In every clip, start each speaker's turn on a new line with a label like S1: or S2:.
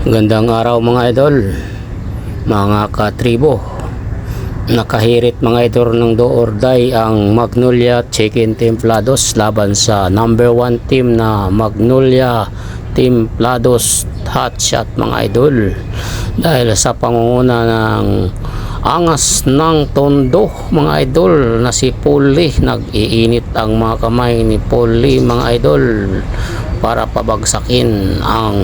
S1: Gandang araw mga idol, mga katribo. Nakahirit mga idol ng do or die ang Magnolia Chicken Templados laban sa number 1 team na Magnolia Templados Hotshot mga idol. Dahil sa pangunguna ng angas ng tondo mga idol na si Poli, nag-iinit ang mga kamay ni Poli mga idol para pabagsakin ang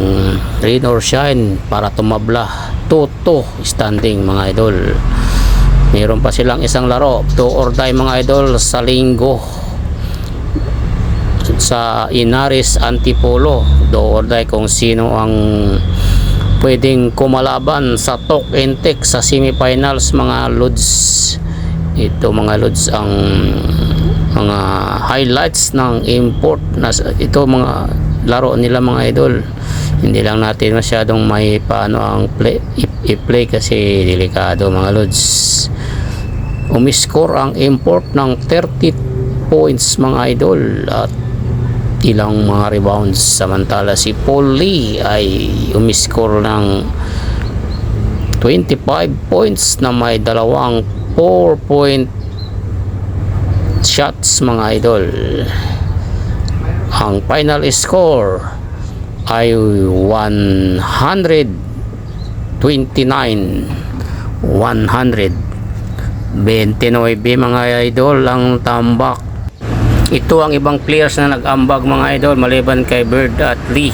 S1: rain or shine para tumabla 2-2 standing mga idol. Meron pa silang isang laro do or die mga idol sa linggo sa Inaris Antipolo. Do or die kung sino ang pwedeng kumalaban sa Tok and Tek sa semifinals mga lods. Ito mga lods ang mga highlights ng import na ito mga laro nila mga idol. Hindi lang natin masyadong may paano ang i-play kasi delikado mga lods. Umiscore ang import ng 30 points mga idol at ilang mga rebounds, samantala si Paul Lee ay umiscore ng 25 points na may dalawang 4-point shots mga idol. Ang final score ay 129 mga idol ang tambak. Ito ang ibang players na nag-ambag mga idol maliban kay Bird at Lee.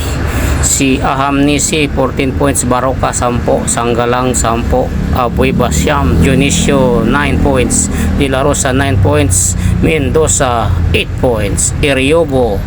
S1: Si Aham Nisi 14 points, Baroka 10, Sanggalang 10, Aboy Basyam Dionisio 9 points, De La Rosa 9 points, Mendoza 8 points, Iriobo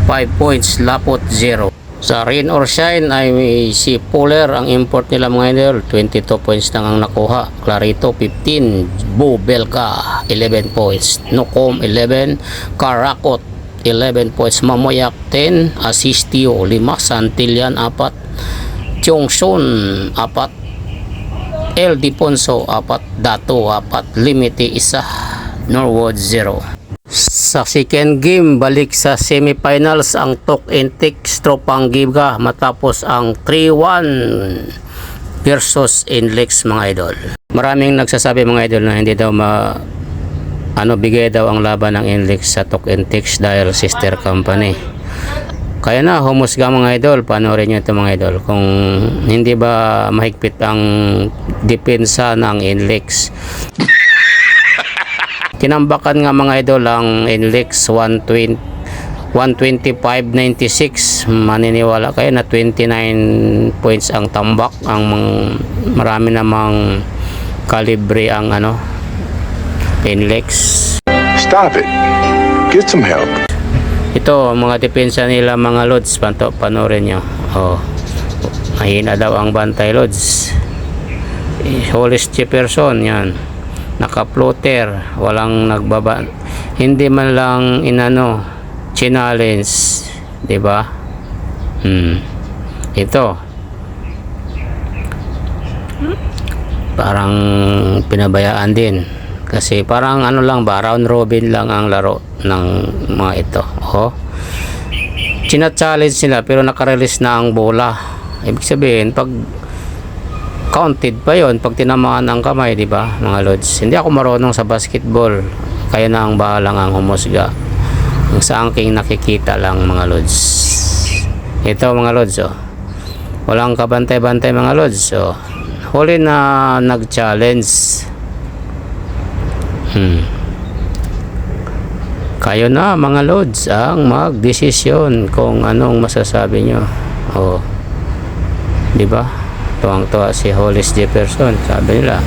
S1: 5 points, Lapot 0. Sa rain or shine ay si Poler ang import nila mga idol, 22 points lang ang nakuha. Clarito 15, Bo Belka 11 points, Nukom 11, Karakot 11 points, Mamoyak 10, Asistio 5, Santillan 4, Chongson 4, El Diponso 4, Dato 4, Limiti 1, Norwood 0. Sa second game, balik sa semifinals ang Tok and Tek Stropang Giga matapos ang 3-1 versus Inlex mga idol. Maraming nagsasabi mga idol na hindi daw bigay daw ang laban ng Inlex sa Tok and Tek dahil sister company. Kaya na humusga mga idol, panoorin nyo ito mga idol kung hindi ba mahigpit ang depensa ng Inlex. Kinambakan nga mga idol ang Inlex 125-96. Maniniwala kayo na 29 points ang tambak. Ang marami namang kalibre ang Inlex.
S2: Stop it. Get some help.
S1: Ito ang mga depensa nila mga lods. Panoorin nyo. Mahina daw ang bantay lods. Hollis Jefferson yan. Naka-floater, walang nagbaba, hindi man lang challenge, di ba? Ito parang pinabayaan din kasi parang round robin lang ang laro ng mga ito. China-challenge sila pero naka-release na ang bola. Ibig sabihin pag counted pa yon pag tinamaan ang kamay, di ba mga lods? Hindi ako marunong sa basketball, kaya na ang bahalang ang humusga. Ang sa aking nakikita lang mga lods. Ito mga lods, walang kabantay-bantay mga lods. Huli na nag-challenge. Kayo na mga lods ang mag-desisyon kung anong masasabi nyo. Di ba? Tuwang-tuwa si Hollis Jefferson, sabi nila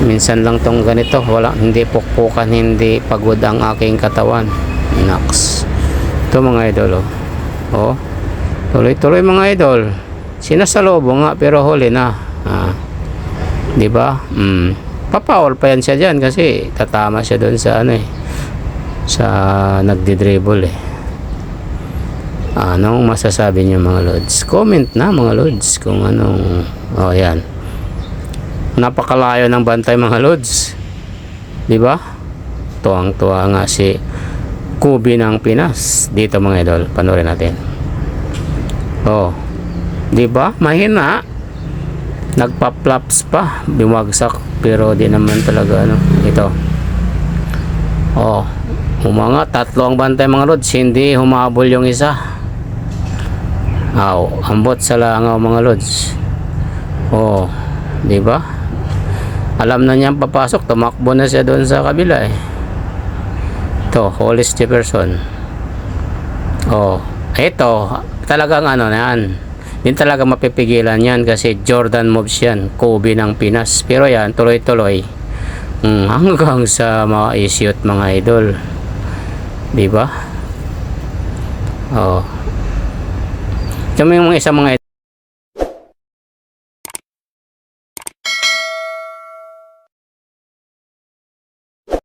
S1: minsan lang tong ganito, hindi pukpukan, hindi pagod ang aking katawan. Naks, ito mga idol tuloy-tuloy mga idol, sinasalobo nga pero huli na. Di ba? Papaul pa yan siya dyan kasi tatama siya doon sa sa nagdi-dribble. Anong masasabi niyo mga lods? Comment na mga lods kung anong yan. Napakalayo ng bantay mga lods. Di ba? Tuwang-tuwa nga si Kubi ng Pinas dito mga idol. Panoorin natin. 'Di ba? Mahina. Nagpa-flops pa, bumagsak pero di naman talaga ano. Ito. Oh, umanga, tatlo ang bantay mga lods, hindi humabol yung isa. Aw, ambot sa langaw mga lods. Oh, 'di ba? Alam na niyang papasok, tumakbo na siya doon sa kabila eh. Ito, Hollis Jefferson. Oh, ito, talagang ano na yan. Hindi talaga mapipigilan yan kasi Jordan moves yan. Kobe ng Pinas. Pero yan, tuloy-tuloy. Hanggang sa mga isyot mga idol. Diba? Oh. Ito yung mga isa mga